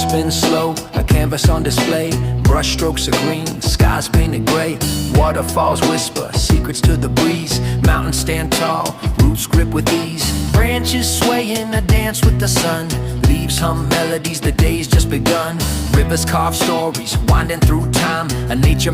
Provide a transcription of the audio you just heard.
spin slow, a canvas on display. Brush strokes are green, skies painted gray. Waterfalls whisper secrets to the breeze. Mountains stand tall, roots grip with ease. Branches swaying, a dance with the sun. Leaves hum melodies, the day's just begun. Rivers carve stories, winding through time. A nature